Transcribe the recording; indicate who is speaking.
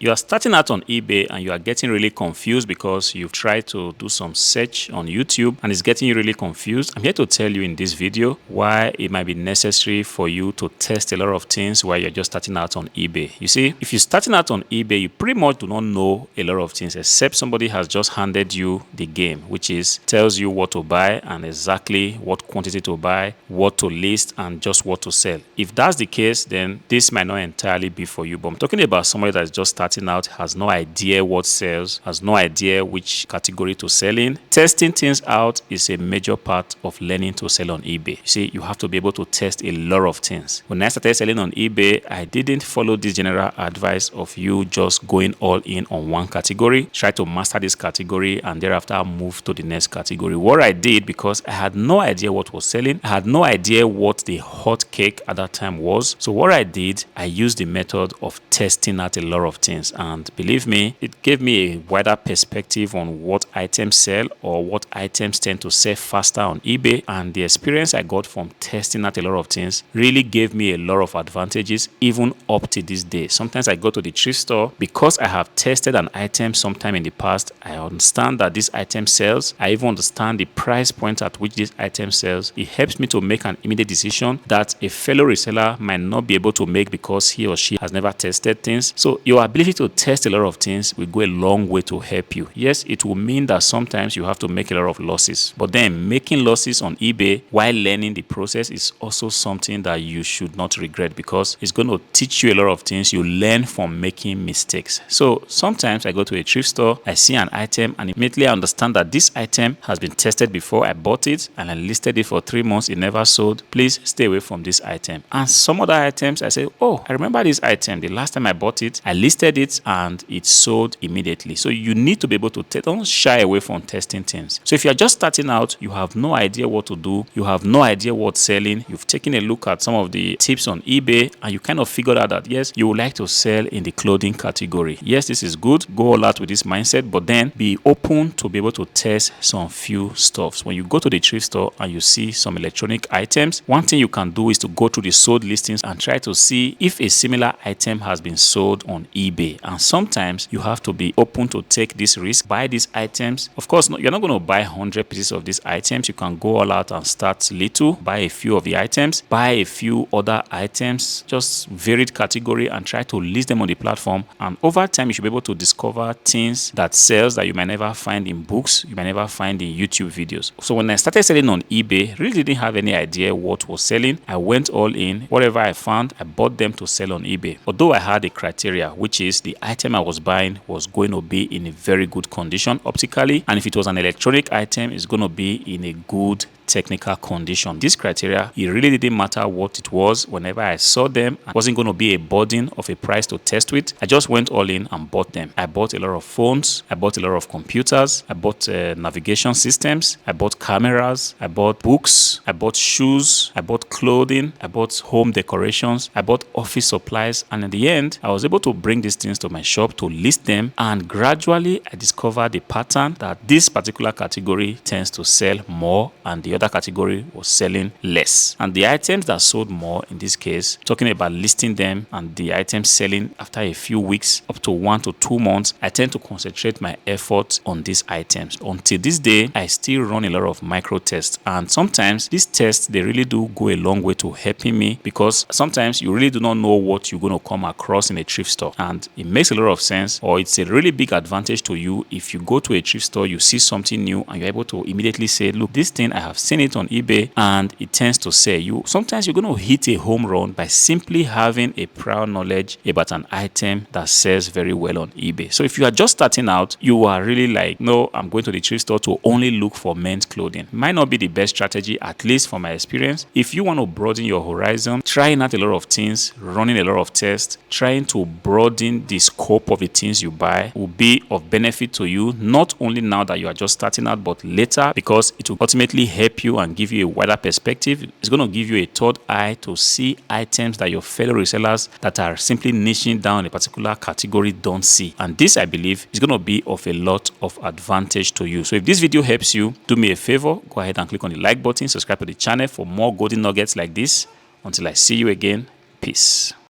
Speaker 1: You are starting out on eBay and you are getting really confused because you've tried to do some search on YouTube and it's getting you really confused. I'm here to tell you in this video why it might be necessary for you to test a lot of things while you're just starting out on eBay. You see, if you're starting out on eBay, you pretty much do not know a lot of things except somebody has just handed you the game, which is tells you what to buy and exactly what quantity to buy, what to list, and just what to sell. If that's the case, then this might not entirely be for you. But I'm talking about somebody that's just starting out, has no idea what sells, has no idea which category to sell in. Testing things out is a major part of learning to sell on eBay. You see, you have to be able to test a lot of things. When I started selling on eBay, I didn't follow this general advice of you just going all in on one category, try to master this category and thereafter move to the next category. What I did, because I had no idea what was selling, I had no idea what the hot cake at that time was. So what I did, I used the method of testing out a lot of things. And believe me, it gave me a wider perspective on what items sell or what items tend to sell faster on eBay. And the experience I got from testing out a lot of things really gave me a lot of advantages even up to this day. Sometimes I go to the thrift store because I have tested an item sometime in the past. I understand that this item sells. I even understand the price point at which this item sells. It helps me to make an immediate decision that a fellow reseller might not be able to make because he or she has never tested things. So your ability to test a lot of things will go a long way to help you. Yes, it will mean that sometimes you have to make a lot of losses, but then making losses on eBay while learning the process is also something that you should not regret because it's going to teach you a lot of things you learn from making mistakes. So sometimes I go to a thrift store, I see an item and immediately I understand that this item has been tested before. I bought it and I listed it for 3 months. It never sold. Please stay away from this item. And some other items I say, oh, I remember this item. The last time I bought it, I listed it and it sold immediately. So you need to be able to don't shy away from testing things. So if you're just starting out, you have no idea what to do, you have no idea what's selling, you've taken a look at some of the tips on eBay and you kind of figured out that yes, you would like to sell in the clothing category. Yes, this is good. Go all out with this mindset, but then be open to be able to test some few stuffs. When you go to the thrift store and you see some electronic items, one thing you can do is to go to the sold listings and try to see if a similar item has been sold on eBay. And sometimes you have to be open to take this risk, buy these items. Of course, you're not going to buy 100 pieces of these items. You can go all out and start little, buy a few of the items, buy a few other items, just varied category and try to list them on the platform. And over time, you should be able to discover things that sells that you might never find in books, you might never find in YouTube videos. So when I started selling on eBay, really didn't have any idea what was selling. I went all in. Whatever I found, I bought them to sell on eBay. Although I had a criteria, which is the item I was buying was going to be in a very good condition optically, and if it was an electronic item, it's going to be in a good technical condition. This criteria, it really didn't matter what it was. Whenever I saw them, it wasn't going to be a burden of a price to test with. I just went all in and bought them. I bought a lot of phones, I bought a lot of computers, I bought navigation systems, I bought cameras, I bought books, I bought shoes, I bought clothing, I bought home decorations, I bought office supplies, and in the end, I was able to bring these things to my shop to list them, and gradually I discovered the pattern that this particular category tends to sell more and the other category was selling less. And the items that sold more, in this case, talking about listing them and the items selling after a few weeks up to 1 to 2 months, I tend to concentrate my efforts on these items. Until this day, I still run a lot of micro tests, and sometimes these tests, they really do go a long way to helping me because sometimes you really do not know what you're going to come across in a thrift store, and it makes a lot of sense, or it's a really big advantage to you if you go to a thrift store, you see something new and you're able to immediately say, look, this thing I have seen it on eBay and it tends to sell. Sometimes you're going to hit a home run by simply having a prior knowledge about an item that sells very well on eBay. So if you are just starting out, you are really like, no, I'm going to the thrift store to only look for men's clothing. Might not be the best strategy, at least from my experience. If you want to broaden your horizon, trying out a lot of things, running a lot of tests, trying to broaden the scope of the things you buy will be of benefit to you, not only now that you are just starting out, but later, because it will ultimately help you and give you a wider perspective. It's going to give you a third eye to see items that your fellow resellers that are simply niching down a particular category don't see. And this, I believe, is going to be of a lot of advantage to you. So if this video helps you, do me a favor, go ahead and click on the like button, subscribe to the channel for more golden nuggets like this. Until I see you again, peace.